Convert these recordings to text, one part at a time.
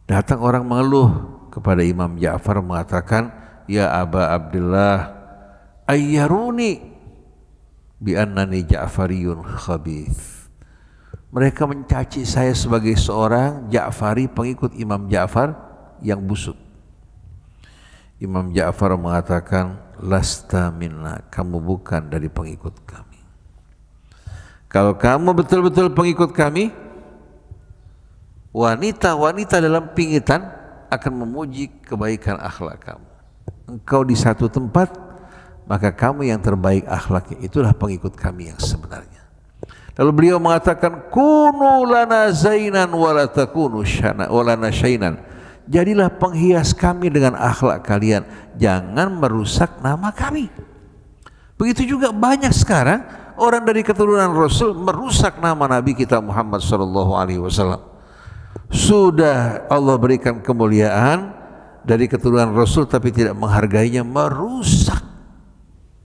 Datang orang mengeluh kepada Imam Ja'far mengatakan, ya Aba Abdullah, ayyaruni bi annani Ja'fariyun khabith. Mereka mencaci saya sebagai seorang Ja'fari, pengikut Imam Ja'far yang busuk. Imam Ja'far mengatakan, lasta minna, kamu bukan dari pengikut kami. Kalau kamu betul-betul pengikut kami, wanita-wanita dalam pingitan akan memuji kebaikan akhlak kamu. Engkau di satu tempat, maka kamu yang terbaik akhlaknya, itulah pengikut kami yang sebenarnya. Lalu beliau mengatakan, kunu lana zainan wala takunu lana syainan. Jadilah penghias kami dengan akhlak kalian, jangan merusak nama kami. Begitu juga banyak sekarang orang dari keturunan Rasul merusak nama Nabi kita Muhammad SAW. Sudah Allah berikan kemuliaan dari keturunan Rasul tapi tidak menghargainya, merusak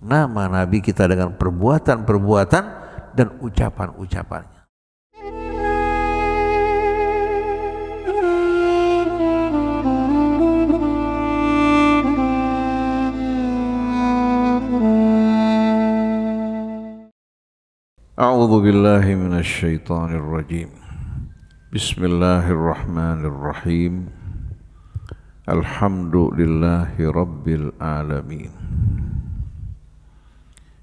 nama Nabi kita dengan perbuatan-perbuatan dan ucapan-ucapannya. A'udzu billahi minasy syaithanir rajim. Bismillahirrahmanirrahim. Alhamdulillahi rabbil alamin.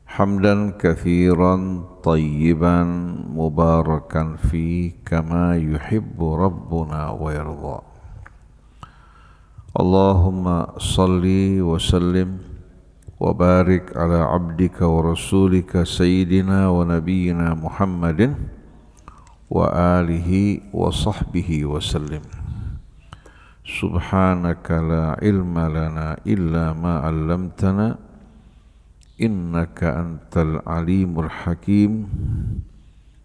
Hamdan katsiran tayyiban mubarakan fi kama yuhibbu rabbuna wa yarda. Allahumma salli wa sallim wa barik ala abdika wa rasulika sayyidina wa nabiyyina Muhammadin wa alihi wa sahbihi wa sallim. Subhanaka la ilma lana illa ma 'allamtana innaka antal alimul hakim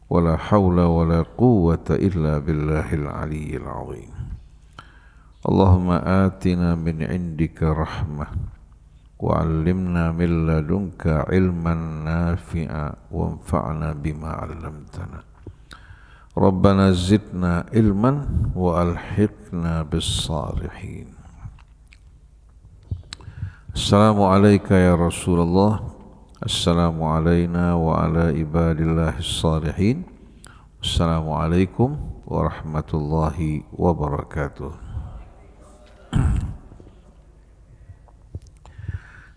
wa la hawla wa la quwwata illa billahil aliyyil azim. Allahumma atina min indika rahmah وعلمنا من لدنك علما نافعا وانفعنا بما علمتنا ربنا زدنا علما وألحقنا بالصالحين. السلام عليك يا رسول الله. السلام علينا وعلى عباد الله الصالحين. السلام عليكم ورحمة الله وبركاته.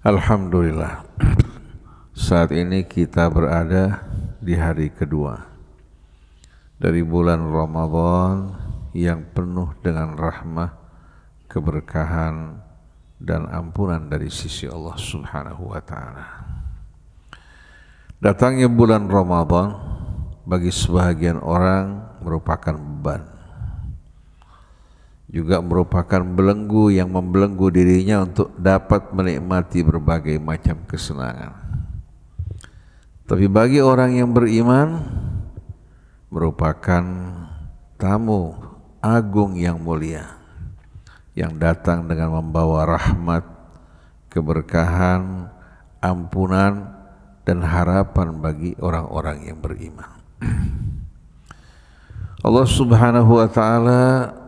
Alhamdulillah, saat ini kita berada di hari kedua dari bulan Ramadan yang penuh dengan rahmah, keberkahan, dan ampunan dari sisi Allah Subhanahu wa Ta'ala. Datangnya bulan Ramadan bagi sebahagian orang merupakan beban, juga merupakan belenggu yang membelenggu dirinya untuk dapat menikmati berbagai macam kesenangan. Tapi bagi orang yang beriman, merupakan tamu agung yang mulia yang datang dengan membawa rahmat, keberkahan, ampunan, dan harapan bagi orang-orang yang beriman. Allah Subhanahu wa Ta'ala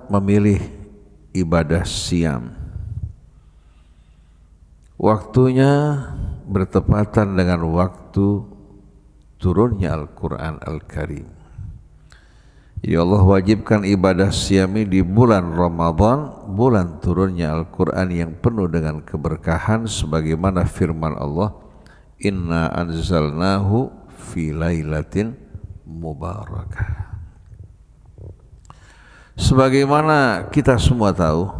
memilih ibadah siam. Waktunya bertepatan dengan waktu turunnya Al-Quran Al-Karim. Ya Allah wajibkan ibadah siam ini di bulan Ramadan, bulan turunnya Al-Quran yang penuh dengan keberkahan, sebagaimana firman Allah, Inna anzalnahu fi lailatin mubarakah. Sebagaimana kita semua tahu,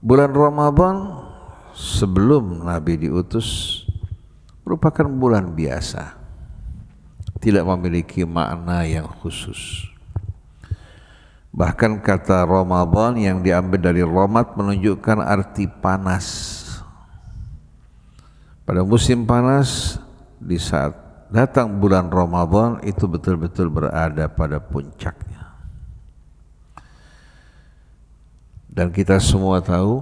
bulan Ramadan sebelum Nabi diutus merupakan bulan biasa, tidak memiliki makna yang khusus. Bahkan kata Ramadan yang diambil dari Romat menunjukkan arti panas. Pada musim panas, di saat datang bulan Ramadan itu betul-betul berada pada puncaknya. Dan kita semua tahu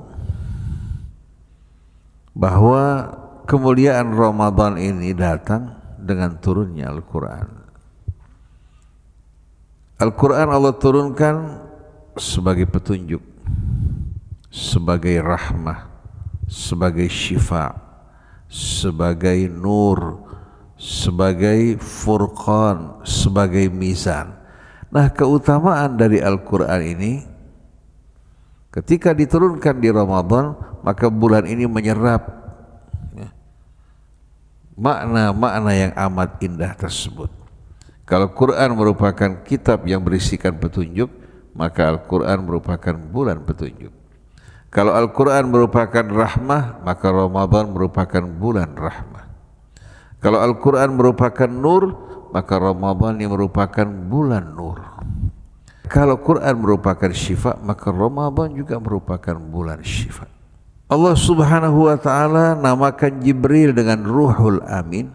bahwa kemuliaan Ramadan ini datang dengan turunnya Al-Quran. Al-Quran Allah turunkan sebagai petunjuk, sebagai rahmah, sebagai syifa, sebagai nur, sebagai furqan, sebagai mizan. Nah, keutamaan dari Al-Quran ini ketika diturunkan di Ramadan, maka bulan ini menyerap makna-makna yang amat indah tersebut. Kalau Quran merupakan kitab yang berisikan petunjuk, maka Al-Quran merupakan bulan petunjuk. Kalau Al-Quran merupakan rahmah, maka Ramadan merupakan bulan rahmah. Kalau Al-Quran merupakan nur, maka Ramadan yang merupakan bulan nur. Kalau Quran merupakan syifa, maka Ramadan juga merupakan bulan syifa. Allah Subhanahu wa ta'ala namakan Jibril dengan Ruhul Amin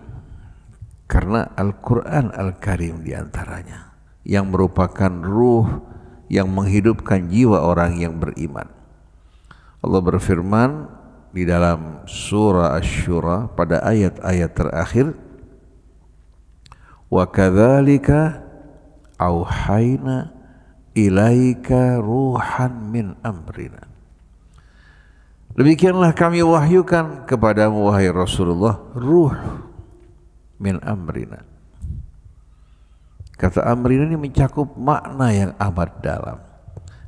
karena Al-Quran Al-Karim diantaranya yang merupakan ruh yang menghidupkan jiwa orang yang beriman. Allah berfirman di dalam surah Asy-Syura pada ayat-ayat terakhir, wa kadzalika auhayna ilaika ruhan min amrina. Demikianlah kami wahyukan kepadamu wahai Rasulullah ruh min amrina. Kata amrina ini mencakup makna yang amat dalam,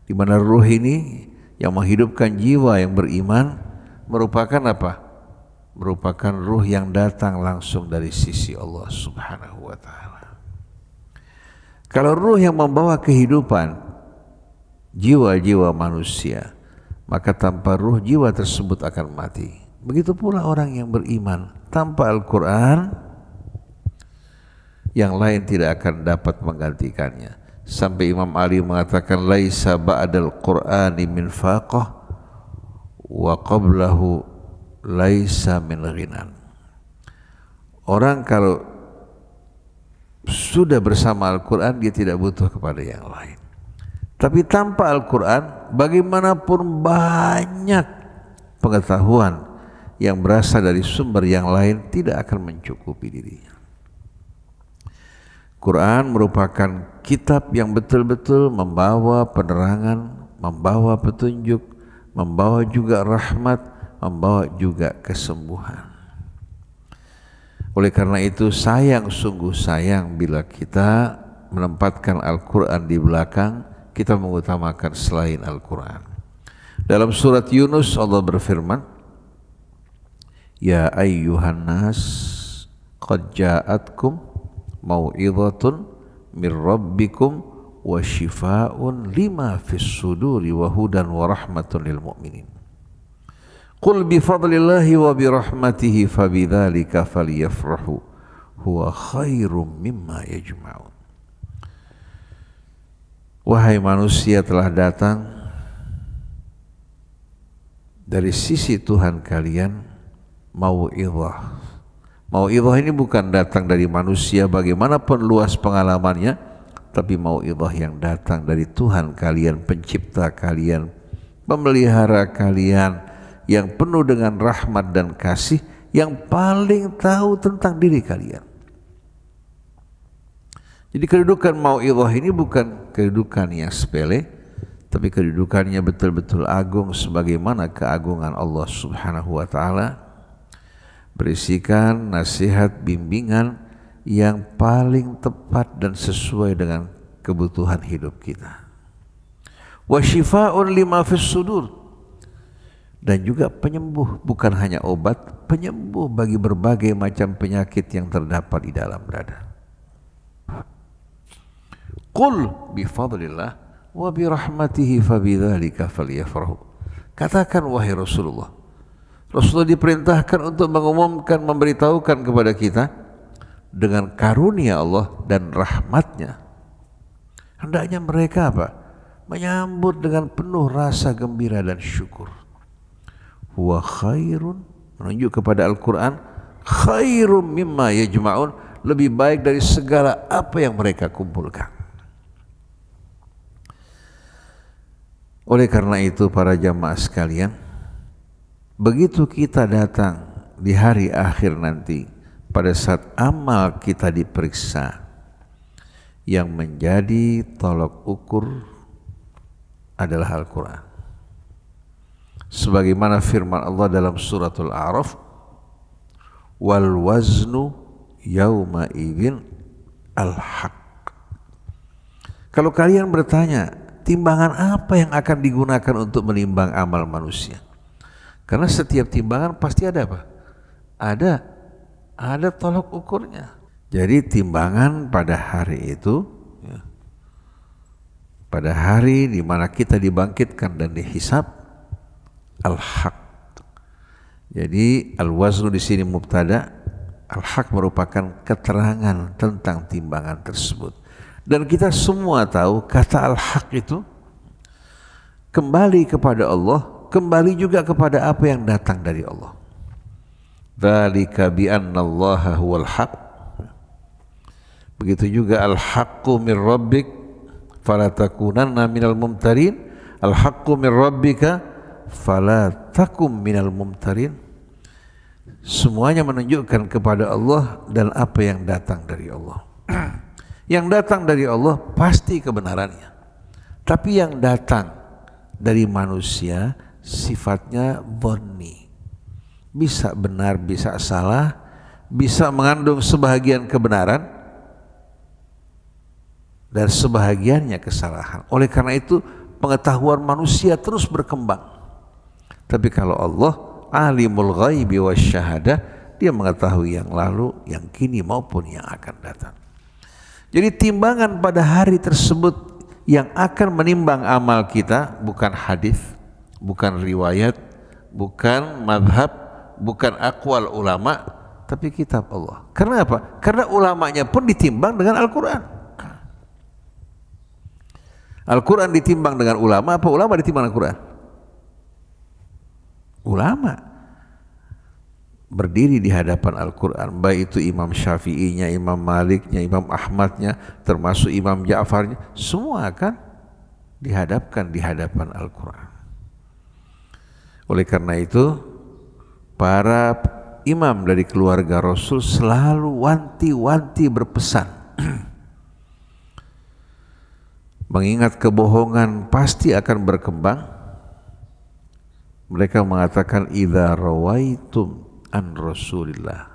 di mana ruh ini yang menghidupkan jiwa yang beriman merupakan apa? Merupakan ruh yang datang langsung dari sisi Allah Subhanahu wa ta'ala. Kalau ruh yang membawa kehidupan jiwa-jiwa manusia, maka tanpa ruh jiwa tersebut akan mati. Begitu pula orang yang beriman, tanpa Al-Quran yang lain tidak akan dapat menggantikannya. Sampai Imam Ali mengatakan laisa ba'dal Qur'ani min faqah wa qablahu laisa min ghinan. Orang kalau sudah bersama Al-Quran dia tidak butuh kepada yang lain. Tapi tanpa Al-Quran, bagaimanapun banyak pengetahuan yang berasal dari sumber yang lain tidak akan mencukupi dirinya. Quran merupakan kitab yang betul-betul membawa penerangan, membawa petunjuk, membawa juga rahmat, membawa juga kesembuhan. Oleh karena itu sungguh sayang bila kita menempatkan Al-Quran di belakang, kita mengutamakan selain Al-Quran. Dalam surat Yunus Allah berfirman, ya ayyuhan nas qad ja'atkum mau'izatun mir rabbikum wa shifaa'un lima fis suduri wa hudan wa rahmatun lil mu'minin. Qul bi fadlillahi wa bi rahmatihi fabidzalika falyafrahu huwa khairum mimma yajma'un. Wahai manusia, telah datang dari sisi Tuhan kalian mau'izah. Mau'izah ini bukan datang dari manusia bagaimanapun luas pengalamannya, tapi mau'izah yang datang dari Tuhan kalian, pencipta kalian, pemelihara kalian, yang penuh dengan rahmat dan kasih, yang paling tahu tentang diri kalian. Jadi kedudukan mau'izah ini bukan kedudukan yang sepele, tapi kedudukannya betul-betul agung sebagaimana keagungan Allah Subhanahu wa ta'ala, berisikan nasihat bimbingan yang paling tepat dan sesuai dengan kebutuhan hidup kita. Wa syifaa'un lima fis sudur, dan juga penyembuh, bukan hanya obat, penyembuh bagi berbagai macam penyakit yang terdapat di dalam dada. Qul bi fadlillah wa bi rahmatihi fabidzalika falyafrahu. Katakan wahai Rasulullah. Rasulullah diperintahkan untuk mengumumkan, memberitahukan kepada kita dengan karunia Allah dan rahmatnya. Hendaknya mereka apa? Menyambut dengan penuh rasa gembira dan syukur. Huwa khairun, menunjuk kepada Al-Quran, khairum mimma yajma'un, lebih baik dari segala apa yang mereka kumpulkan. Oleh karena itu para jamaah sekalian, begitu kita datang di hari akhir nanti, pada saat amal kita diperiksa, yang menjadi tolok ukur adalah Al-Quran. Sebagaimana firman Allah dalam suratul A'raf, wal waznu yauma idzin al-haq. Kalau kalian bertanya, timbangan apa yang akan digunakan untuk menimbang amal manusia? Karena setiap timbangan pasti ada apa? Ada tolok ukurnya. Jadi timbangan pada hari itu, ya, pada hari di mana kita dibangkitkan dan dihisab, al-haq. Jadi al-waznu di sini mubtada, al-haq merupakan keterangan tentang timbangan tersebut. Dan kita semua tahu kata al-haq itu kembali kepada Allah, kembali juga kepada apa yang datang dari Allah. Dzalika bi anna Allaha huwal haq. Begitu juga al-haqqu min rabbik fala takunanna minal mumtarin. Al-haqqu min rabbika fala takum minal mumtarin. Semuanya menunjukkan kepada Allah dan apa yang datang dari Allah. Yang datang dari Allah pasti kebenarannya. Tapi yang datang dari manusia sifatnya dhanni. Bisa benar, bisa salah, bisa mengandung sebahagian kebenaran dan sebahagiannya kesalahan. Oleh karena itu pengetahuan manusia terus berkembang. Tapi kalau Allah alimul ghaibi wasyahadah, dia mengetahui yang lalu, yang kini maupun yang akan datang. Jadi timbangan pada hari tersebut yang akan menimbang amal kita bukan hadis, bukan riwayat, bukan madhab, bukan aqwal ulama, tapi kitab Allah. Karena apa? Karena ulamanya pun ditimbang dengan Al-Quran. Al-Quran ditimbang dengan ulama, apa ulama ditimbang dengan Al-Quran? Ulama berdiri di hadapan Al-Quran, baik itu Imam Syafi'inya, Imam Maliknya, Imam Ahmadnya, termasuk Imam Ja'farnya, semua akan dihadapkan di hadapan Al-Quran. Oleh karena itu para imam dari keluarga Rasul selalu wanti-wanti berpesan mengingat kebohongan pasti akan berkembang. Mereka mengatakan idza rawaitum an Rasulillah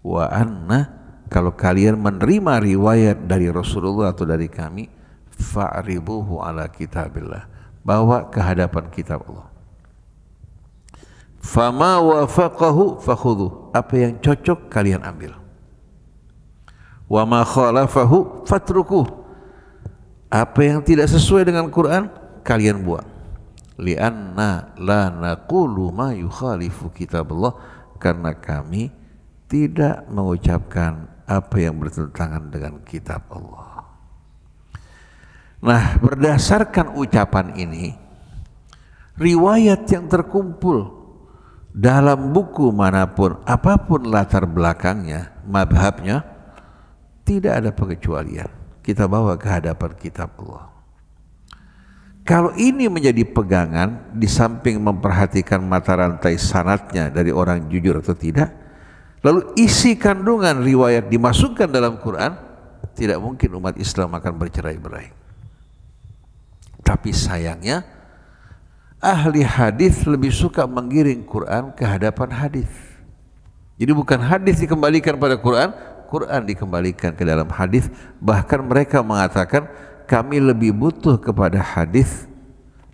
wa anna, kalau kalian menerima riwayat dari Rasulullah atau dari kami, fa'ribuhu ala kitabillah, bawa ke hadapan kitab Allah. Fama wafaqahu fakhudhu, apa yang cocok kalian ambil. Wa ma khalafahu fatrukuh, apa yang tidak sesuai dengan Quran kalian buang. Lianna la naqulu ma yukhalifu kitaballah, karena kami tidak mengucapkan apa yang bertentangan dengan kitab Allah. Nah, berdasarkan ucapan ini, riwayat yang terkumpul dalam buku manapun, apapun latar belakangnya, madhabnya, tidak ada pengecualian. Kita bawa ke hadapan kitab Allah. Kalau ini menjadi pegangan, di samping memperhatikan mata rantai sanadnya dari orang jujur atau tidak, lalu isi kandungan riwayat dimasukkan dalam Quran, tidak mungkin umat Islam akan bercerai-berai. Tapi sayangnya ahli hadis lebih suka menggiring Quran ke hadapan hadis. Jadi bukan hadis dikembalikan pada Quran, Quran dikembalikan ke dalam hadis. Bahkan mereka mengatakan kami lebih butuh kepada hadis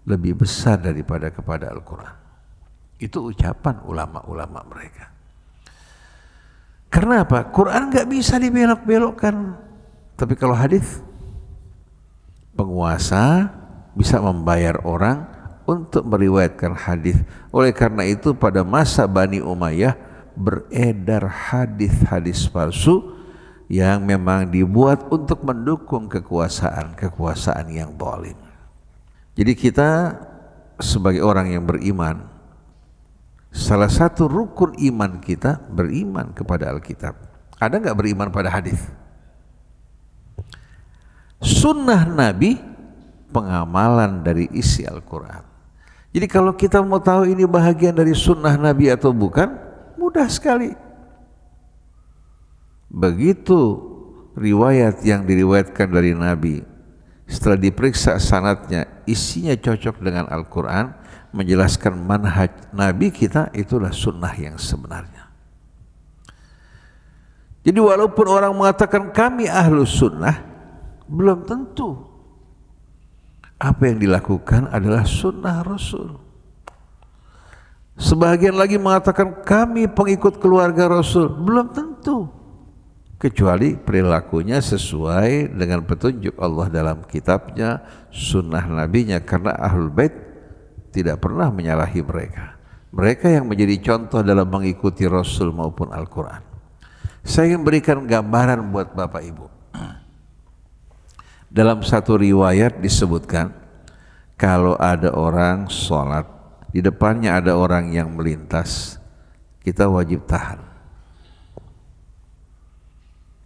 lebih besar daripada kepada Al-Quran. Itu ucapan ulama-ulama mereka. Karena apa? Quran nggak bisa dibelok-belokkan. Tapi kalau hadis, penguasa bisa membayar orang untuk meriwayatkan hadis. Oleh karena itu pada masa Bani Umayyah beredar hadis-hadis palsu yang memang dibuat untuk mendukung kekuasaan yang zalim. Jadi kita sebagai orang yang beriman, salah satu rukun iman kita beriman kepada Alkitab. Ada nggak beriman pada hadis? Sunnah Nabi pengamalan dari isi Al-Quran. Jadi kalau kita mau tahu ini bahagian dari sunnah Nabi atau bukan, mudah sekali. Begitu riwayat yang diriwayatkan dari Nabi setelah diperiksa sanadnya, isinya cocok dengan Al-Quran, menjelaskan manhaj Nabi kita, itulah sunnah yang sebenarnya. Jadi walaupun orang mengatakan kami ahlus sunnah, belum tentu apa yang dilakukan adalah sunnah Rasul. Sebagian lagi mengatakan kami pengikut keluarga Rasul, belum tentu, kecuali perilakunya sesuai dengan petunjuk Allah dalam kitabnya, sunnah nabinya, karena ahlul bait tidak pernah menyalahi mereka. Mereka yang menjadi contoh dalam mengikuti Rasul maupun Al-Quran. Saya ingin berikan gambaran buat Bapak Ibu. Dalam satu riwayat disebutkan, kalau ada orang sholat, di depannya ada orang yang melintas, kita wajib tahan.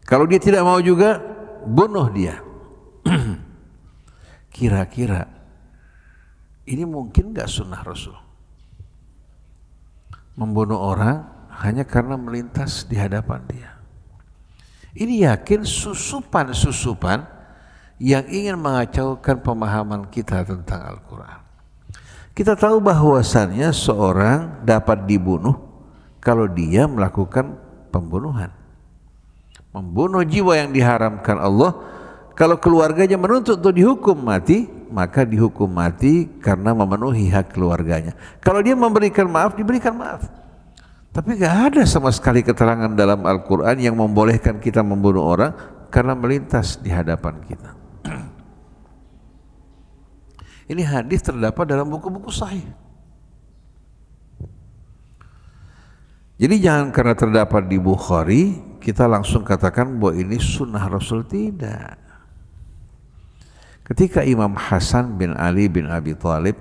Kalau dia tidak mau juga, bunuh dia. Kira-kira ini mungkin gak sunnah Rasul? Membunuh orang hanya karena melintas di hadapan dia. Ini yakin susupan-susupan yang ingin mengacaukan pemahaman kita tentang Al-Quran. Kita tahu bahwasannya seorang dapat dibunuh kalau dia melakukan pembunuhan. Membunuh jiwa yang diharamkan Allah. Kalau keluarganya menuntut untuk dihukum mati, maka dihukum mati karena memenuhi hak keluarganya. Kalau dia memberikan maaf, diberikan maaf. Tapi gak ada sama sekali keterangan dalam Al-Quran yang membolehkan kita membunuh orang karena melintas di hadapan kita. Ini hadis terdapat dalam buku-buku sahih. Jadi jangan karena terdapat di Bukhari kita langsung katakan bahwa ini sunnah Rasul, tidak. Ketika Imam Hasan bin Ali bin Abi Thalib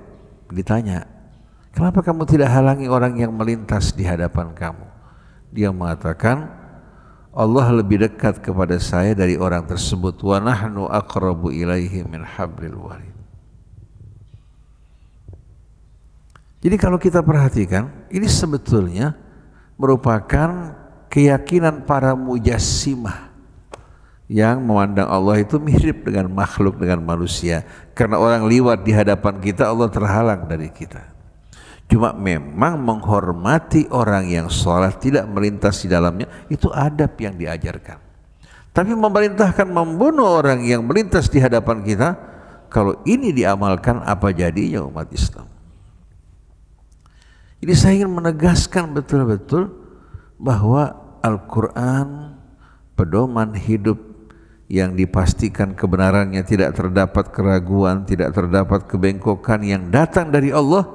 ditanya, kenapa kamu tidak halangi orang yang melintas di hadapan kamu? Dia mengatakan, Allah lebih dekat kepada saya dari orang tersebut, wa nahnu aqrabu ilaihi min hablil warid. Jadi kalau kita perhatikan, ini sebetulnya merupakan keyakinan para mujassimah yang memandang Allah itu mirip dengan makhluk, dengan manusia. Karena orang liwat di hadapan kita, Allah terhalang dari kita. Cuma memang menghormati orang yang sholat, tidak melintas di dalamnya, itu adab yang diajarkan. Tapi memerintahkan membunuh orang yang melintas di hadapan kita, kalau ini diamalkan, apa jadinya umat Islam? Jadi saya ingin menegaskan betul-betul bahwa Al-Quran pedoman hidup yang dipastikan kebenarannya, tidak terdapat keraguan, tidak terdapat kebengkokan, yang datang dari Allah,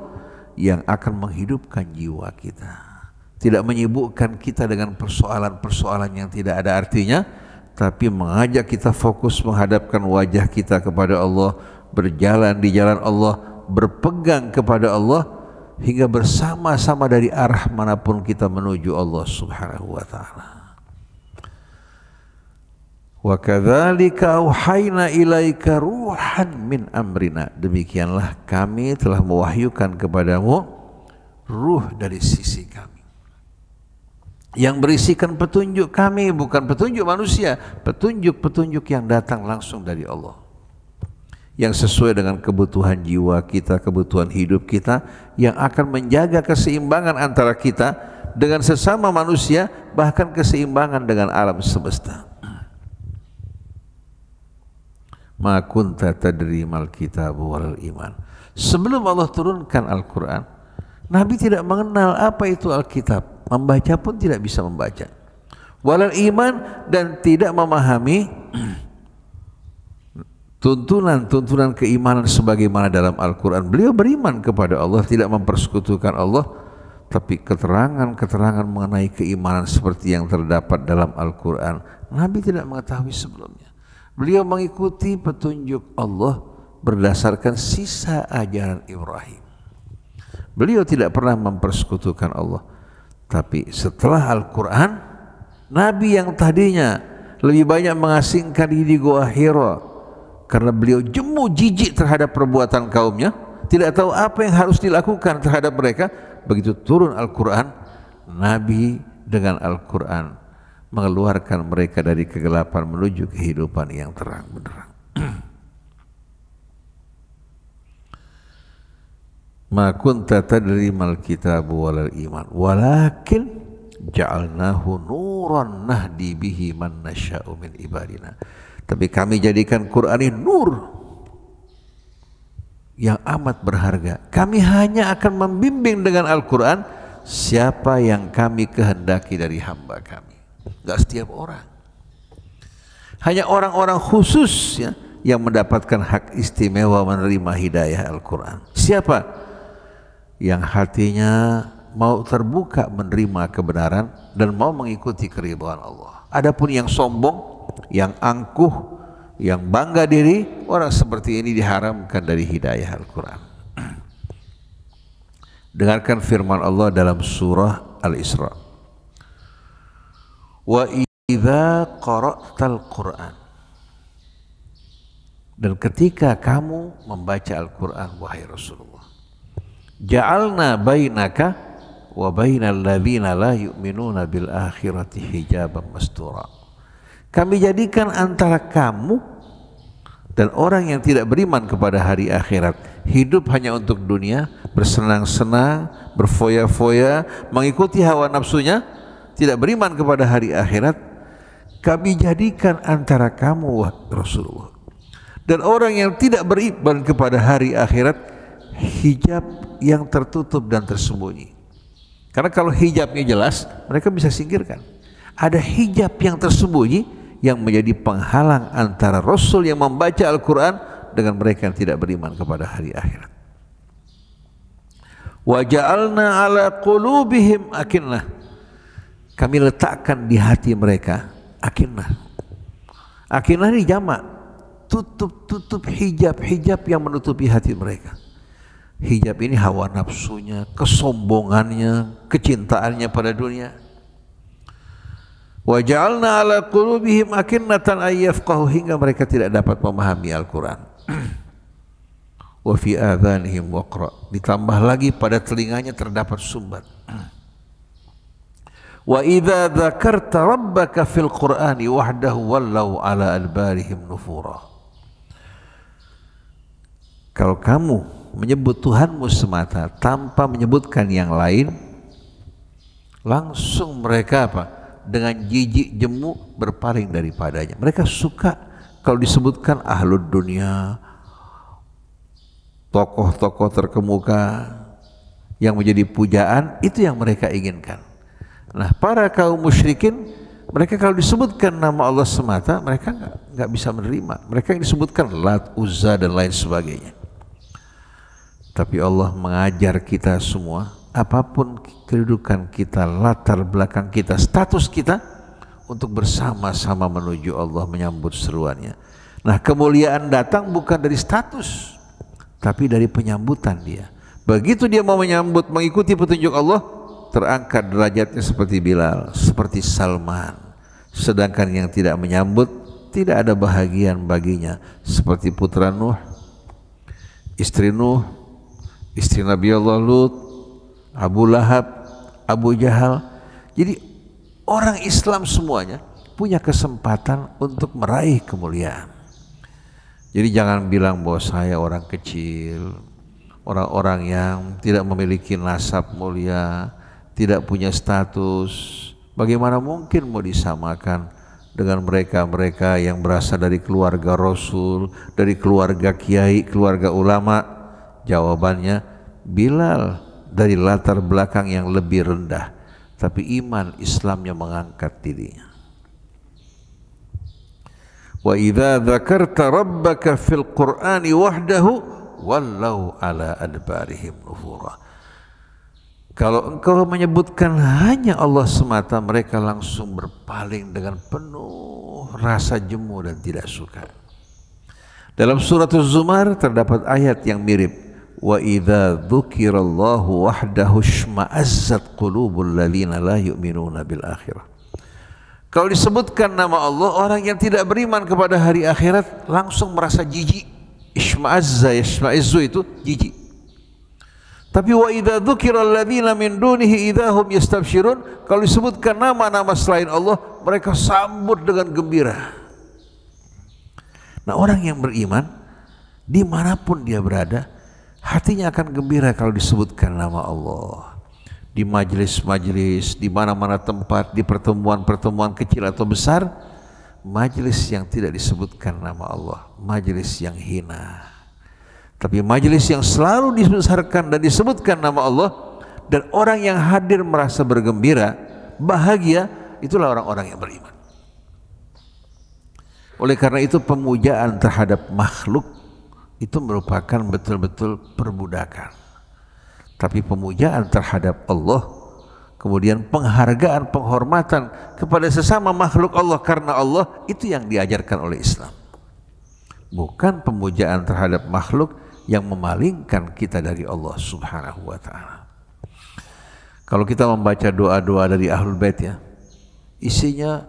yang akan menghidupkan jiwa kita, tidak menyibukkan kita dengan persoalan-persoalan yang tidak ada artinya, tapi mengajak kita fokus menghadapkan wajah kita kepada Allah, berjalan di jalan Allah, berpegang kepada Allah, hingga bersama-sama dari arah manapun kita menuju Allah Subhanahu wa ta'ala. Wa kadzalika auhayna ilaika ruhan min amrina, demikianlah kami telah mewahyukan kepadamu ruh dari sisi kami, yang berisikan petunjuk kami, bukan petunjuk manusia, petunjuk-petunjuk yang datang langsung dari Allah, yang sesuai dengan kebutuhan jiwa kita, kebutuhan hidup kita, yang akan menjaga keseimbangan antara kita dengan sesama manusia, bahkan keseimbangan dengan alam semesta. Ma kunta tadri mal kitab wal iman. Sebelum Allah turunkan Al-Quran, Nabi tidak mengenal apa itu Alkitab, membaca pun tidak bisa membaca. Walal iman, dan tidak memahami tuntunan keimanan sebagaimana dalam Al-Quran. Beliau beriman kepada Allah, tidak mempersekutukan Allah, tapi keterangan-keterangan mengenai keimanan seperti yang terdapat dalam Al-Quran, Nabi tidak mengetahui sebelumnya. Beliau mengikuti petunjuk Allah berdasarkan sisa ajaran Ibrahim. Beliau tidak pernah mempersekutukan Allah. Tapi setelah Al-Quran, Nabi yang tadinya lebih banyak mengasingkan diri di Gua Hira karena beliau jemu jijik terhadap perbuatan kaumnya, tidak tahu apa yang harus dilakukan terhadap mereka, begitu turun Al-Quran, Nabi dengan Al-Quran mengeluarkan mereka dari kegelapan menuju kehidupan yang terang benderang. ma kunta tadri mal kitabu walal iman walakin ja'alnahu nuran nahdi bihi man nasya'u min ibadina. Tapi kami jadikan Quran ini nur yang amat berharga. Kami hanya akan membimbing dengan Al-Quran siapa yang kami kehendaki dari hamba kami. Enggak setiap orang. Hanya orang-orang khusus ya, yang mendapatkan hak istimewa menerima hidayah Al-Quran. Siapa? Yang hatinya mau terbuka menerima kebenaran dan mau mengikuti keridhaan Allah. Adapun yang sombong, yang angkuh, yang bangga diri, orang seperti ini diharamkan dari hidayah Al-Quran. Dengarkan firman Allah dalam surah Al-Isra. Wa idza qara'tal Qur'an. Dan ketika kamu membaca Al-Quran, wahai Rasulullah, ja'alna bainaka wa bainal ladzina la yu'minuna bil akhirati hijaban mastura. Kami jadikan antara kamu dan orang yang tidak beriman kepada hari akhirat hidup hanya untuk dunia, bersenang-senang, berfoya-foya, mengikuti hawa nafsunya, tidak beriman kepada hari akhirat. Kami jadikan antara kamu wahai Rasulullah dan orang yang tidak beriman kepada hari akhirat hijab yang tertutup dan tersembunyi. Karena kalau hijabnya jelas, mereka bisa singkirkan. Ada hijab yang tersembunyi yang menjadi penghalang antara Rasul yang membaca Al-Quran dengan mereka yang tidak beriman kepada hari akhirat. Wa ja'alna ala qulubihim akinnah. Kami letakkan di hati mereka akinnah. Akinnah ini jamak, tutup hijab yang menutupi hati mereka. Hijab ini hawa nafsunya, kesombongannya, kecintaannya pada dunia. Wa ja'alna ala qulubihim akinnatan ay yafqahu, hingga mereka tidak dapat memahami Al-Quran. Wa fi adhanihim waqra, ditambah lagi pada telinganya terdapat sumbat. Wa idza dzakarta rabbaka fil qur'ani wahdahu wallau ala adbarihim nufura. Kalau kamu menyebut Tuhanmu semata tanpa menyebutkan yang lain, langsung mereka apa? Dengan jijik jemu berpaling daripadanya. Mereka suka kalau disebutkan ahlud dunia, tokoh-tokoh terkemuka yang menjadi pujaan, itu yang mereka inginkan. Nah, para kaum musyrikin, mereka kalau disebutkan nama Allah semata, mereka nggak bisa menerima. Mereka yang disebutkan Lat, Uzza dan lain sebagainya. Tapi Allah mengajar kita semua, apapun kedudukan kita, latar belakang kita, status kita, untuk bersama-sama menuju Allah menyambut seruannya. Nah, kemuliaan datang bukan dari status, tapi dari penyambutan dia. Begitu dia mau menyambut, mengikuti petunjuk Allah, terangkat derajatnya seperti Bilal, seperti Salman. Sedangkan yang tidak menyambut, tidak ada bahagian baginya, seperti putra Nuh, istri Nuh, istri Nabi Allah Lut, Abu Lahab, Abu Jahal. Jadi orang Islam semuanya punya kesempatan untuk meraih kemuliaan. Jadi jangan bilang bahwa saya orang kecil, orang-orang yang tidak memiliki nasab mulia, tidak punya status. Bagaimana mungkin mau disamakan dengan mereka-mereka yang berasal dari keluarga Rasul, dari keluarga kiai, keluarga ulama? Jawabannya, Bilal dari latar belakang yang lebih rendah, tapi iman Islamnya mengangkat dirinya. Wa idza dzakarta rabbaka fil qur'ani wahdahu wallau ala adbarihim nufura. Kalau engkau menyebutkan hanya Allah semata, mereka langsung berpaling dengan penuh rasa jemu dan tidak suka. Dalam surat Az-Zumar terdapat ayat yang mirip. Wa idza dzukirallahu wahdahu shma'azzat qulubul ladzina la yu'minuna bil akhirah. Kalau disebutkan nama Allah, orang yang tidak beriman kepada hari akhirat langsung merasa jijik. Ishma'azza, yashma'izzu itu jijik. Tapi wa idza dzukiral ladzina min dunihi idzahum yastabsyirun, kalau disebutkan nama-nama selain Allah, mereka sambut dengan gembira. Nah, orang yang beriman dimanapun dia berada, Hatinya akan gembira kalau disebutkan nama Allah. Di majelis-majelis, di mana-mana tempat, di pertemuan-pertemuan kecil atau besar, majelis yang tidak disebutkan nama Allah, majelis yang hina. Tapi majelis yang selalu dibesarkan dan disebutkan nama Allah, dan orang yang hadir merasa bergembira, bahagia, itulah orang-orang yang beriman. Oleh karena itu pemujaan terhadap makhluk itu merupakan betul-betul perbudakan. Tapi pemujaan terhadap Allah, kemudian penghargaan, penghormatan kepada sesama makhluk Allah karena Allah, itu yang diajarkan oleh Islam. Bukan pemujaan terhadap makhluk yang memalingkan kita dari Allah Subhanahu wa ta'ala. Kalau kita membaca doa-doa dari Ahlul Bait ya, isinya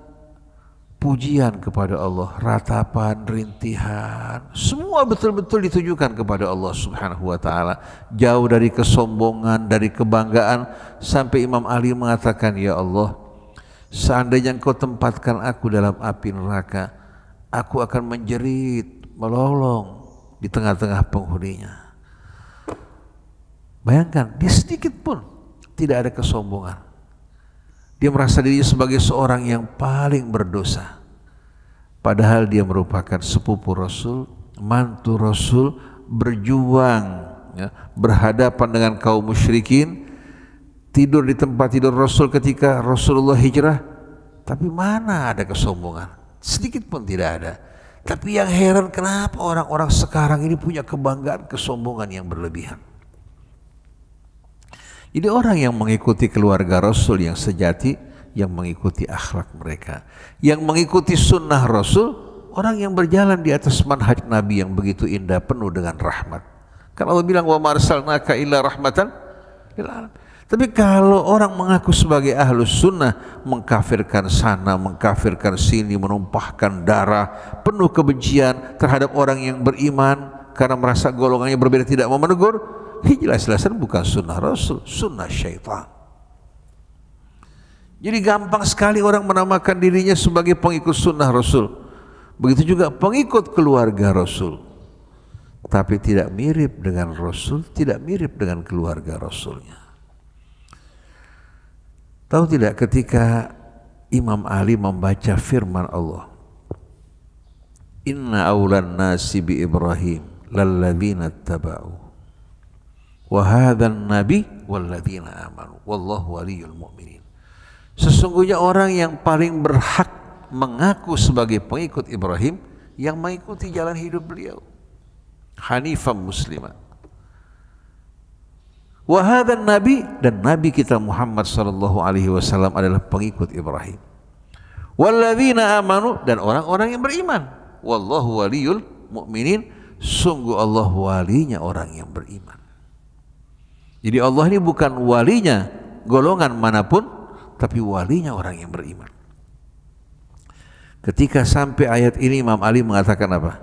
pujian kepada Allah, ratapan, rintihan, semua betul-betul ditujukan kepada Allah Subhanahu wa ta'ala. Jauh dari kesombongan, dari kebanggaan, sampai Imam Ali mengatakan, ya Allah, seandainya Engkau tempatkan aku dalam api neraka, aku akan menjerit, melolong di tengah-tengah penghuninya. Bayangkan, dia sedikit pun tidak ada kesombongan. Dia merasa dirinya sebagai seorang yang paling berdosa. Padahal dia merupakan sepupu Rasul, mantu Rasul, berjuang ya, berhadapan dengan kaum musyrikin, tidur di tempat tidur Rasul ketika Rasulullah hijrah. Tapi mana ada kesombongan? Sedikit pun tidak ada. Tapi yang heran, kenapa orang-orang sekarang ini punya kebanggaan, kesombongan yang berlebihan. Jadi orang yang mengikuti keluarga Rasul yang sejati, yang mengikuti akhlak mereka, yang mengikuti sunnah Rasul, orang yang berjalan di atas manhaj Nabi yang begitu indah, penuh dengan rahmat. Kan Allah bilang, wa ma arsalnaka illa rahmatan lil alamin. Tapi kalau orang mengaku sebagai ahlus sunnah, mengkafirkan sana, mengkafirkan sini, menumpahkan darah, penuh kebencian terhadap orang yang beriman karena merasa golongannya berbeda, tidak mau menegur, jelas-jelasan bukan sunnah Rasul, sunnah syaitan. Jadi gampang sekali orang menamakan dirinya sebagai pengikut sunnah Rasul. Begitu juga pengikut keluarga Rasul. Tapi tidak mirip dengan Rasul, tidak mirip dengan keluarga Rasulnya. Tahu tidak ketika Imam Ali membaca firman Allah, Inna awlan nasi bi Ibrahim lalladzina taba'u wa hadzan nabi walladzina amanu wallahu waliyul mu'minin. Sesungguhnya orang yang paling berhak mengaku sebagai pengikut Ibrahim yang mengikuti jalan hidup beliau, hanifan muslimah. Wa hadzan nabi, dan nabi kita Muhammad sallallahu alaihi wasallam adalah pengikut Ibrahim. Walladzina amanu, dan orang-orang yang beriman. Wallahu waliyul mu'minin, sungguh Allah walinya orang yang beriman. Jadi Allah ini bukan walinya golongan manapun, tapi walinya orang yang beriman. Ketika sampai ayat ini, Imam Ali mengatakan apa?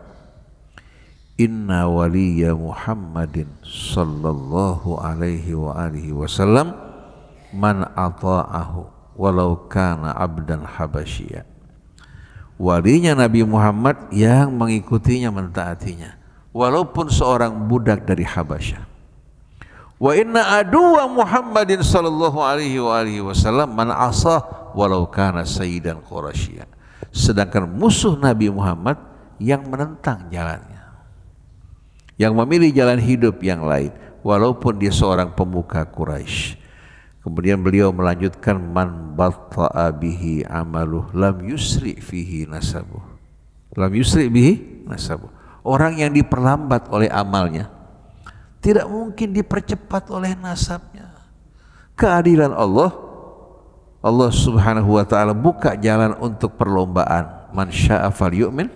Inna waliya Muhammadin sallallahu alaihi wa alihi wasallam man ata'ahu walau kana abdan habasyiya. Walinya Nabi Muhammad yang mengikutinya, mentaatinya, walaupun seorang budak dari Habasyah. Wa inna aduwa Muhammadin sallallahu alaihi wa alihi wasallam man asah walau kana sayyidan Quraisy. Sedangkan musuh Nabi Muhammad yang menentang jalannya, yang memilih jalan hidup yang lain walaupun dia seorang pemuka Quraisy. Kemudian beliau melanjutkan, man batta'a bihi amaluh lam yusri fihi nasabuh. Lam yusri bihi nasabuh. Orang yang diperlambat oleh amalnya tidak mungkin dipercepat oleh nasabnya. Keadilan Allah, Allah subhanahu wa ta'ala buka jalan untuk perlombaan. Man sya'a fal yu'min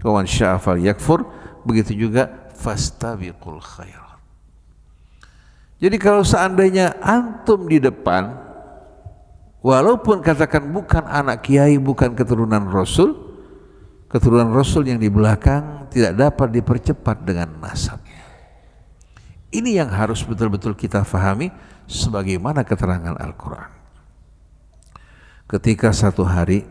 wa man sya'a fal yakfur. Begitu juga fastabiqul khairat. Jadi kalau seandainya antum di depan, walaupun katakan bukan anak kiai, bukan keturunan Rasul, keturunan Rasul yang di belakang tidak dapat dipercepat dengan nasabnya. Ini yang harus betul-betul kita fahami sebagaimana keterangan Al-Quran. Ketika satu hari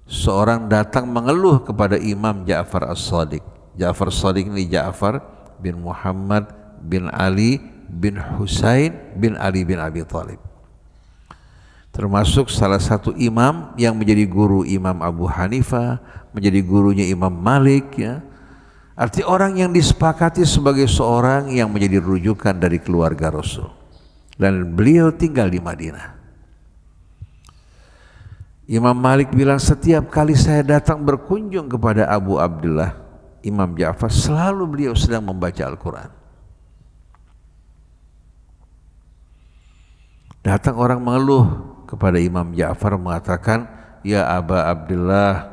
seorang datang mengeluh kepada Imam Ja'far As-Shadiq. Ja'far As-Shadiq ini Ja'far bin Muhammad bin Ali bin Husain bin Ali bin Abi Thalib. Termasuk salah satu imam yang menjadi guru Imam Abu Hanifah, menjadi gurunya Imam Malik, ya. Arti orang yang disepakati sebagai seorang yang menjadi rujukan dari keluarga Rasul. Dan beliau tinggal di Madinah. Imam Malik bilang, setiap kali saya datang berkunjung kepada Abu Abdullah Imam Ja'far, selalu beliau sedang membaca Al-Quran. Datang orang mengeluh kepada Imam Ja'far mengatakan, ya Aba Abdullah,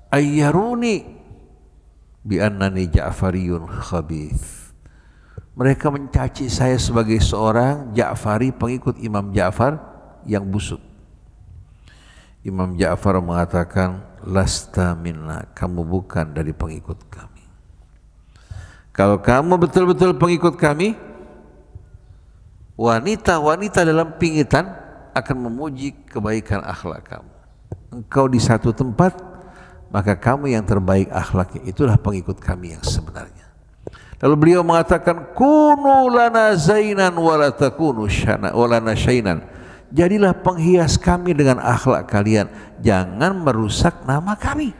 ayyaruni bi annani Ja'fariyun khabith. Mereka mencaci saya sebagai seorang Ja'fari, pengikut Imam Ja'far yang busuk. Imam Ja'far mengatakan, lasta minna, kamu bukan dari pengikut kami. Kalau kamu betul-betul pengikut kami, wanita-wanita dalam pingitan akan memuji kebaikan akhlak kamu. Engkau di satu tempat, maka kamu yang terbaik akhlaknya, itulah pengikut kami yang sebenarnya. Lalu beliau mengatakan, kunu lana zainan wala takunu lana syainan. Jadilah penghias kami dengan akhlak kalian, jangan merusak nama kami.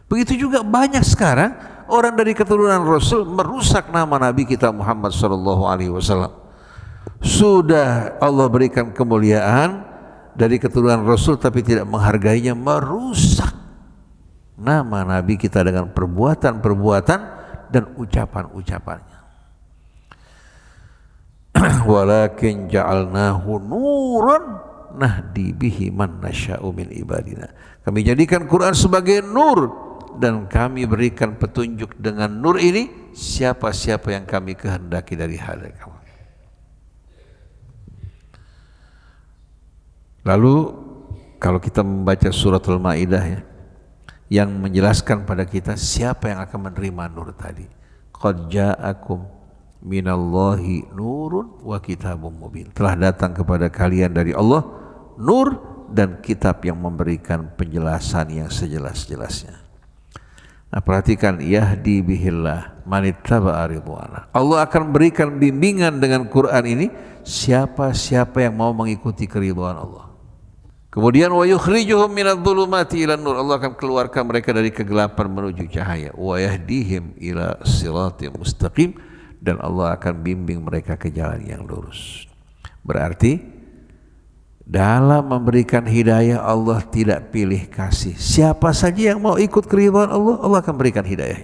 Begitu juga banyak sekarang orang dari keturunan Rasul merusak nama Nabi kita Muhammad SAW. Sudah Allah berikan kemuliaan dari keturunan Rasul tapi tidak menghargainya, merusak nama Nabi kita dengan perbuatan-perbuatan dan ucapan-ucapannya. Walakin ja'alnahu nuran nahdi bihi man nasya'u min ibadina. Kami jadikan Quran sebagai nur dan kami berikan petunjuk dengan nur ini siapa-siapa yang kami kehendaki dari hamba kami. Lalu kalau kita membaca suratul Maidah, ya, yang menjelaskan pada kita siapa yang akan menerima nur tadi. Qad ja'akum minallahi nurun wa kitabum mubin. Telah datang kepada kalian dari Allah nur dan kitab yang memberikan penjelasan yang sejelas-jelasnya. Nah, perhatikan, yahdi bihillah manittaba'a ridwana. Allah akan berikan bimbingan dengan Quran ini siapa-siapa yang mau mengikuti keridhaan Allah. Kemudian wa yukhrijuhum minadh-dhulumati ilan nur. Allah akan keluarkan mereka dari kegelapan menuju cahaya. Wa yahdihim ila siratim mustaqim. Dan Allah akan bimbing mereka ke jalan yang lurus. Berarti dalam memberikan hidayah Allah tidak pilih kasih. Siapa saja yang mau ikut keridhaan Allah, Allah akan berikan hidayah.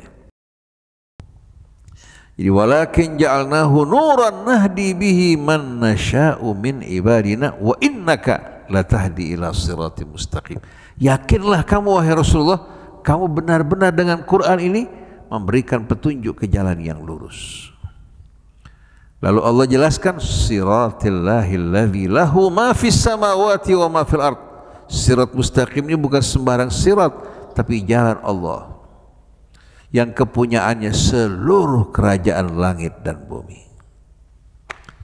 Jadi walakin ja'alnahu nuran nahdi bihi man nasya'u min ibadina wa innaka latahdi ila siratim mustaqim. Yakinlah kamu wahai Rasulullah, kamu benar-benar dengan Quran ini memberikan petunjuk ke jalan yang lurus. Lalu Allah jelaskan, siratil ladzi lahu ma fis samawati wa ma fil ard. Sirat mustaqim ini bukan sembarang sirat, tapi jalan Allah yang kepunyaannya seluruh kerajaan langit dan bumi.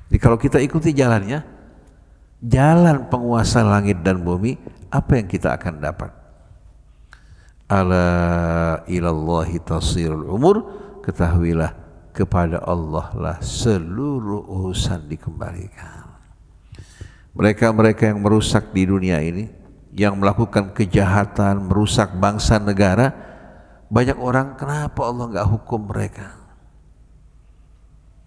Jadi kalau kita ikuti jalannya, jalan penguasa langit dan bumi, apa yang kita akan dapat? Ala ilallahi tasirul umur, ketahuilah kepada Allah lah seluruh urusan dikembalikan. Mereka-mereka yang merusak di dunia ini, yang melakukan kejahatan, merusak bangsa negara, banyak orang, kenapa Allah nggak hukum mereka?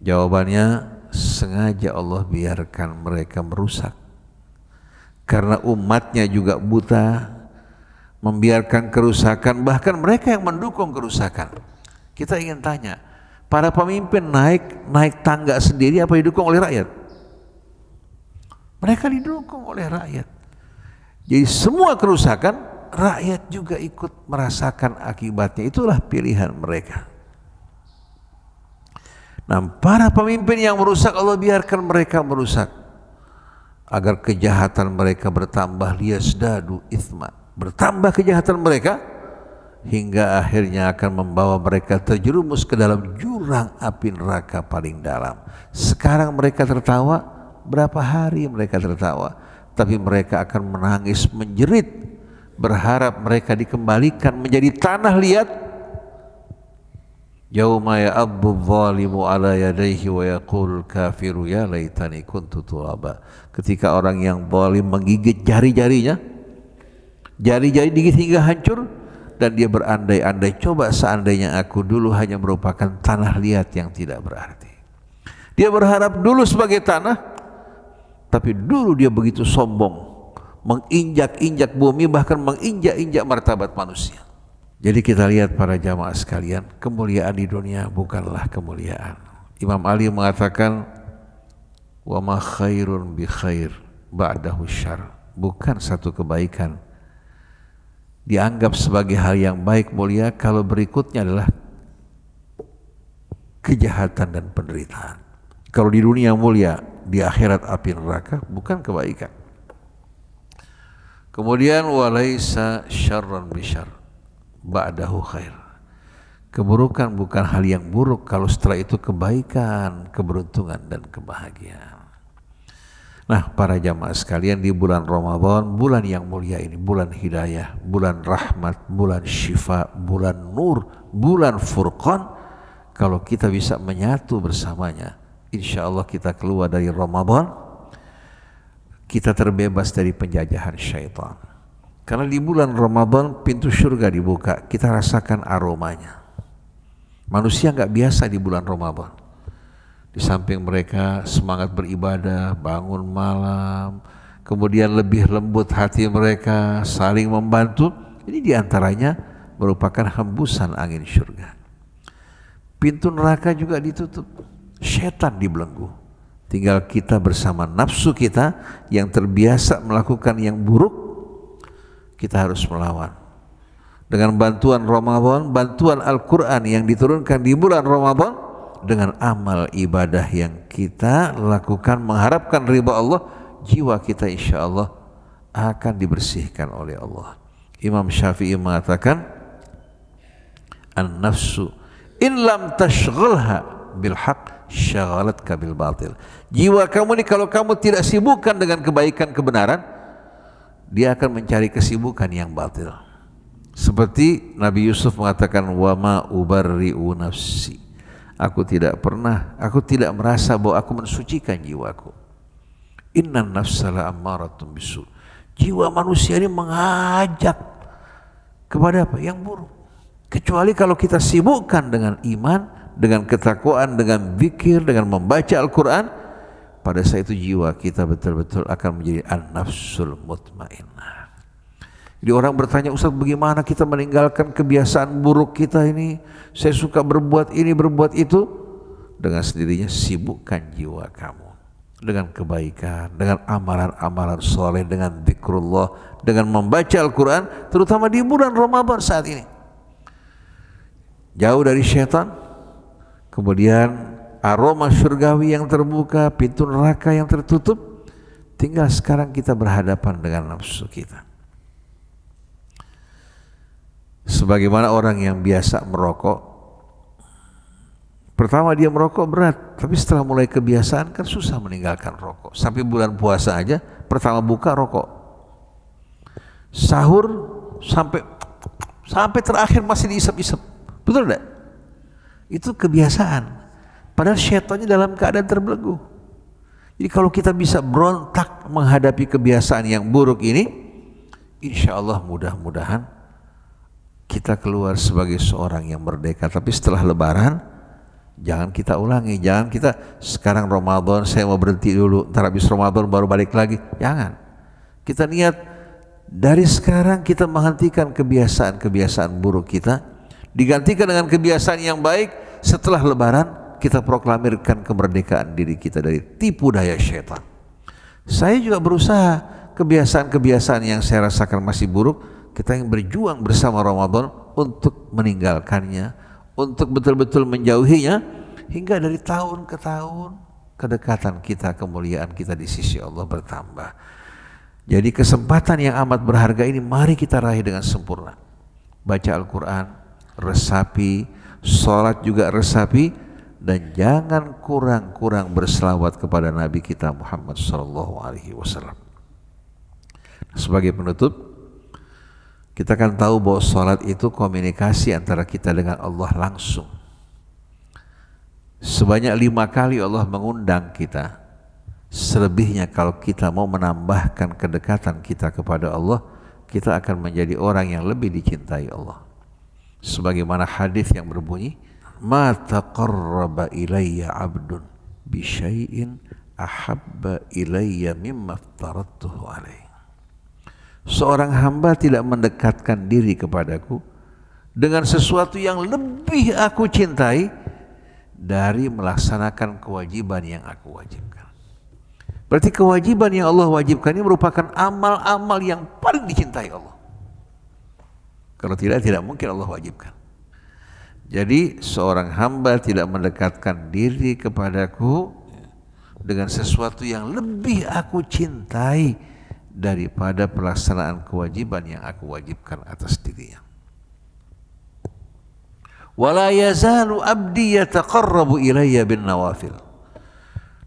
Jawabannya, sengaja Allah biarkan mereka merusak. Karena umatnya juga buta, membiarkan kerusakan, bahkan mereka yang mendukung kerusakan. Kita ingin tanya, para pemimpin naik tangga sendiri apa didukung oleh rakyat? Mereka didukung oleh rakyat. Jadi semua kerusakan rakyat juga ikut merasakan akibatnya. Itulah pilihan mereka. Nah, para pemimpin yang merusak, Allah biarkan mereka merusak agar kejahatan mereka bertambah, liyazdadu itsma, bertambah kejahatan mereka hingga akhirnya akan membawa mereka terjerumus ke dalam jurang api neraka paling dalam. Sekarang mereka tertawa, berapa hari mereka tertawa, tapi mereka akan menangis menjerit, berharap mereka dikembalikan menjadi tanah liat Yauma ya'abbu adh-dhalimu ala yadayhi wa yaqul kafiru ya laitani kuntu turaba. Ketika orang yang zalim menggigit jari-jarinya, jari-jari digigit hingga hancur, dan dia berandai-andai, coba seandainya aku dulu hanya merupakan tanah liat yang tidak berarti. Dia berharap dulu sebagai tanah, tapi dulu dia begitu sombong, menginjak-injak bumi, bahkan menginjak-injak martabat manusia. Jadi kita lihat para jamaah sekalian, kemuliaan di dunia bukanlah kemuliaan. Imam Ali mengatakan, wa ma khairun bi khair ba'dahu syarr. Bukan satu kebaikan dianggap sebagai hal yang baik mulia kalau berikutnya adalah kejahatan dan penderitaan. Kalau di dunia mulia, di akhirat api neraka, bukan kebaikan. Kemudian walaisa syarran bi syarr ba'dahu khair. Keburukan bukan hal yang buruk kalau setelah itu kebaikan, keberuntungan dan kebahagiaan. Nah, para jamaah sekalian, di bulan Ramadan, bulan yang mulia ini, bulan hidayah, bulan rahmat, bulan syifa, bulan nur, bulan furqan, kalau kita bisa menyatu bersamanya, insya Allah kita keluar dari Ramadan, kita terbebas dari penjajahan syaitan. Karena di bulan Ramadan pintu surga dibuka, kita rasakan aromanya. Manusia nggak biasa di bulan Ramadan. Di samping mereka semangat beribadah, bangun malam, kemudian lebih lembut hati mereka, saling membantu. Ini diantaranya merupakan hembusan angin surga. Pintu neraka juga ditutup, setan dibelenggu. Tinggal kita bersama nafsu kita yang terbiasa melakukan yang buruk, kita harus melawan. Dengan bantuan Ramadan, bantuan Al-Quran yang diturunkan di bulan Ramadan, dengan amal ibadah yang kita lakukan mengharapkan ridha Allah, jiwa kita insya Allah akan dibersihkan oleh Allah. Imam Syafi'i mengatakan, an-nafsu in lam tashghalha bil haq syagalatka bil batil. Jiwa kamu ini kalau kamu tidak sibukkan dengan kebaikan kebenaran, dia akan mencari kesibukan yang batil. Seperti Nabi Yusuf mengatakan, wa ma ubarri'u nafsi. Aku tidak merasa bahwa aku mensucikan jiwaku. Innan nafsa la ammaratun bisu. Jiwa manusia ini mengajak kepada apa? Yang buruk. Kecuali kalau kita sibukkan dengan iman, dengan ketakwaan, dengan zikir, dengan membaca Al-Quran, pada saat itu jiwa kita betul-betul akan menjadi an-nafsul mutmainnah. Jadi orang bertanya, Ustaz, bagaimana kita meninggalkan kebiasaan buruk kita ini? Saya suka berbuat ini, berbuat itu. Dengan sendirinya sibukkan jiwa kamu dengan kebaikan, dengan amalan-amalan soleh, dengan zikrullah, dengan membaca Al-Quran, terutama di bulan Ramadan saat ini. Jauh dari syaitan, kemudian aroma surgawi yang terbuka, pintu neraka yang tertutup. Tinggal sekarang kita berhadapan dengan nafsu kita. Sebagaimana orang yang biasa merokok, pertama dia merokok berat, tapi setelah mulai kebiasaan kan susah meninggalkan rokok. Sampai bulan puasa aja, pertama buka rokok, sahur sampai terakhir masih diisap-isap. Betul tidak? Itu kebiasaan. Padahal syaitannya dalam keadaan terbelenggu. Jadi kalau kita bisa berontak menghadapi kebiasaan yang buruk ini, insya Allah mudah-mudahan kita keluar sebagai seorang yang merdeka. Tapi setelah Lebaran, jangan kita ulangi. Jangan kita sekarang Ramadan saya mau berhenti dulu, ntar habis Ramadan baru balik lagi. Jangan. Kita niat dari sekarang kita menghentikan kebiasaan-kebiasaan buruk kita, digantikan dengan kebiasaan yang baik. Setelah Lebaran kita proklamirkan kemerdekaan diri kita dari tipu daya syaitan. Saya juga berusaha kebiasaan-kebiasaan yang saya rasakan masih buruk, kita yang berjuang bersama Ramadan untuk meninggalkannya, untuk betul-betul menjauhinya, hingga dari tahun ke tahun kedekatan kita, kemuliaan kita di sisi Allah bertambah. Jadi kesempatan yang amat berharga ini mari kita raih dengan sempurna. Baca Al-Quran, resapi, sholat juga resapi, dan jangan kurang-kurang berselawat kepada Nabi kita Muhammad SAW. Sebagai penutup, kita kan tahu bahwa sholat itu komunikasi antara kita dengan Allah langsung. Sebanyak 5 kali Allah mengundang kita. Selebihnya kalau kita mau menambahkan kedekatan kita kepada Allah, kita akan menjadi orang yang lebih dicintai Allah. Sebagaimana hadis yang berbunyi, "Ma taqarraba ilayya 'abdun bi syai'in ahabba ilayya mimma aftaradtuhu alaihi." Seorang hamba tidak mendekatkan diri kepadaku dengan sesuatu yang lebih aku cintai dari melaksanakan kewajiban yang aku wajibkan. Berarti kewajiban yang Allah wajibkan ini merupakan amal-amal yang paling dicintai Allah. Kalau tidak mungkin Allah wajibkan. Jadi seorang hamba tidak mendekatkan diri kepadaku dengan sesuatu yang lebih aku cintai daripada pelaksanaan kewajiban yang aku wajibkan atas dirinya. Wala yazalu abdi yataqarrabu ilayya bin nawafil.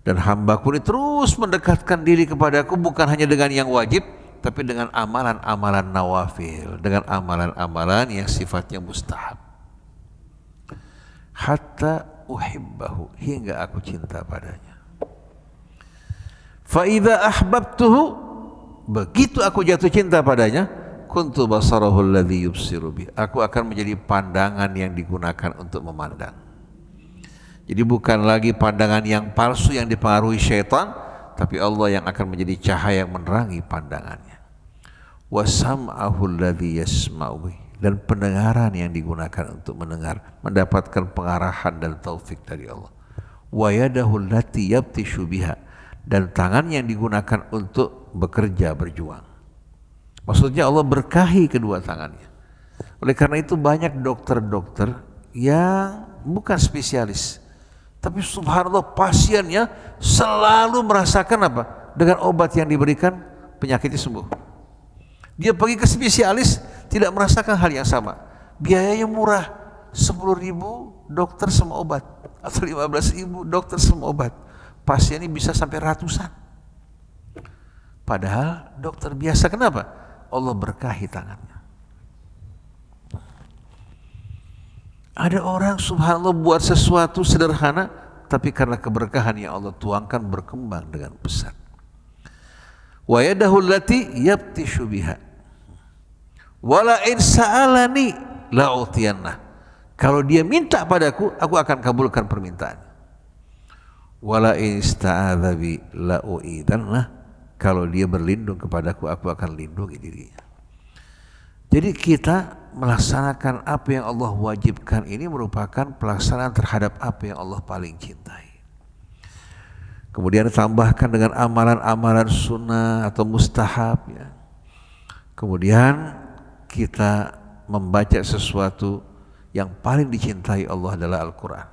Dan hambaku ini terus mendekatkan diri kepadaku bukan hanya dengan yang wajib, tapi dengan amalan-amalan nawafil, dengan amalan-amalan yang sifatnya mustahab. Hatta uhibbahu, hingga aku cinta padanya. Fa idza ahbabtuhu, begitu aku jatuh cinta padanya, kuntu basarahu alladhi yubsiru bih, aku akan menjadi pandangan yang digunakan untuk memandang. Jadi bukan lagi pandangan yang palsu yang dipengaruhi syaitan, tapi Allah yang akan menjadi cahaya yang menerangi pandangannya. Wa sam'ahu alladhi yasma'u bih, dan pendengaran yang digunakan untuk mendengar, mendapatkan pengarahan dan taufik dari Allah. Wa yadahu allati yabtishu biha, dan tangan yang digunakan untuk bekerja berjuang. Maksudnya Allah berkahi kedua tangannya. Oleh karena itu banyak dokter-dokter yang bukan spesialis, tapi subhanallah pasiennya selalu merasakan apa? Dengan obat yang diberikan penyakitnya sembuh. Dia pergi ke spesialis tidak merasakan hal yang sama. Biayanya murah, 10.000 dokter semua obat, atau 15.000 dokter semua obat. Pasien ini bisa sampai ratusan. Padahal dokter biasa, kenapa? Allah berkahi tangannya. Ada orang subhanallah buat sesuatu sederhana, tapi karena keberkahan yang Allah tuangkan berkembang dengan pesat. Wa yadahu allati yabtishu biha. Wala in sa'alani la'utiyannah. Kalau dia minta padaku, aku akan kabulkan permintaannya. Wala in ista'adza bi la'uidannah. Kalau dia berlindung kepadaku, aku akan lindungi dirinya. Jadi kita melaksanakan apa yang Allah wajibkan ini merupakan pelaksanaan terhadap apa yang Allah paling cintai. Kemudian tambahkan dengan amalan-amalan sunnah atau mustahab, ya. Kemudian kita membaca sesuatu yang paling dicintai Allah adalah Al-Quran.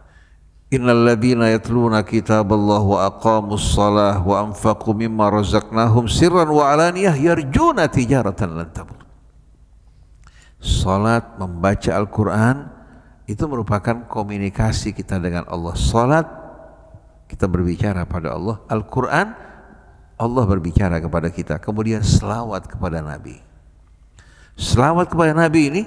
Innal ladzina yatluna kitaballah wa aqamus shalah wa anfaqu mimma razaqnahum sirran wa alaniyah yarjuna tijaratan lan tabur. Salat, membaca Al-Quran itu merupakan komunikasi kita dengan Allah. Salat kita berbicara pada Allah, Al-Quran Allah berbicara kepada kita. Kemudian selawat kepada Nabi. Selawat kepada Nabi ini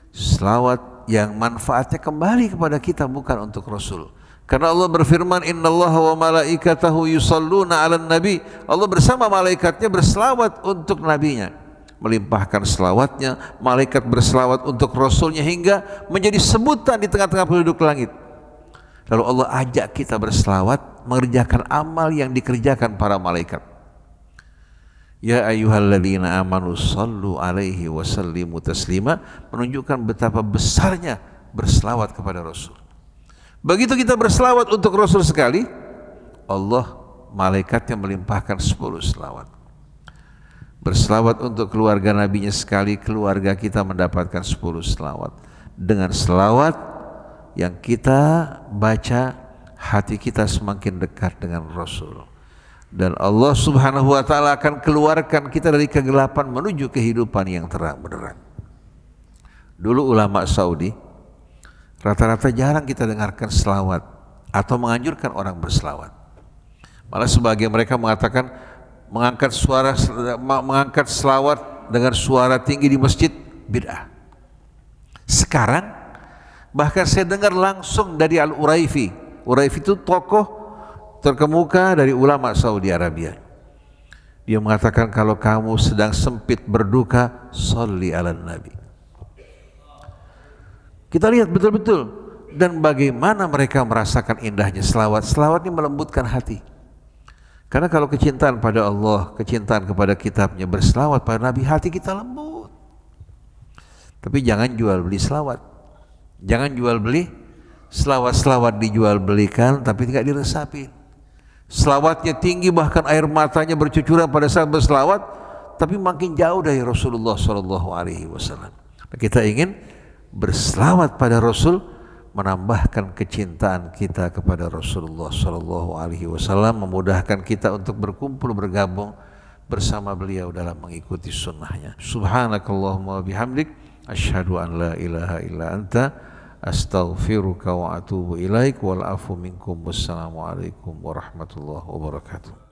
selawat yang manfaatnya kembali kepada kita, bukan untuk Rasul. Karena Allah berfirman, innallaha wa malaikatahu yusalluna 'alan nabi. Allah bersama malaikatnya berselawat untuk nabinya, melimpahkan selawatnya, malaikat berselawat untuk Rasulnya hingga menjadi sebutan di tengah-tengah penduduk langit. Lalu Allah ajak kita berselawat, mengerjakan amal yang dikerjakan para malaikat. Ya ayyuhalladzina amanu sallu alaihi wa sallimu taslima, menunjukkan betapa besarnya berselawat kepada Rasul. Begitu kita berselawat untuk Rasul sekali, Allah malaikatnya melimpahkan 10 selawat. Berselawat untuk keluarga nabinya sekali, keluarga kita mendapatkan 10 selawat. Dengan selawat yang kita baca, hati kita semakin dekat dengan Rasul. Dan Allah subhanahu wa ta'ala akan keluarkan kita dari kegelapan menuju kehidupan yang terang benderang. Dulu ulama Saudi rata-rata jarang kita dengarkan selawat atau menganjurkan orang berselawat. Malah sebagian mereka mengatakan mengangkat selawat dengan suara tinggi di masjid bid'ah. Sekarang bahkan saya dengar langsung dari Al-Uraifi, Uraif itu tokoh terkemuka dari ulama Saudi Arabia. Dia mengatakan kalau kamu sedang sempit berduka, sholli ala Nabi. Kita lihat betul-betul dan bagaimana mereka merasakan indahnya selawat. Selawat ini melembutkan hati. Karena kalau kecintaan pada Allah, kecintaan kepada kitabnya, berselawat pada Nabi, hati kita lembut. Tapi jangan jual beli selawat. Jangan jual beli selawat-selawat dijual belikan tapi tidak diresapi. Selawatnya tinggi bahkan air matanya bercucuran pada saat berselawat, tapi makin jauh dari Rasulullah SAW. Kita ingin berselawat pada Rasul, menambahkan kecintaan kita kepada Rasulullah SAW, memudahkan kita untuk berkumpul bergabung bersama beliau dalam mengikuti sunnahnya. Subhanakallahumma bihamdik, asyhadu an la ilaha illa anta, astaghfiruka wa atubu ilaik, wal afu minkum, wassalamualaikum warahmatullahi wabarakatuh.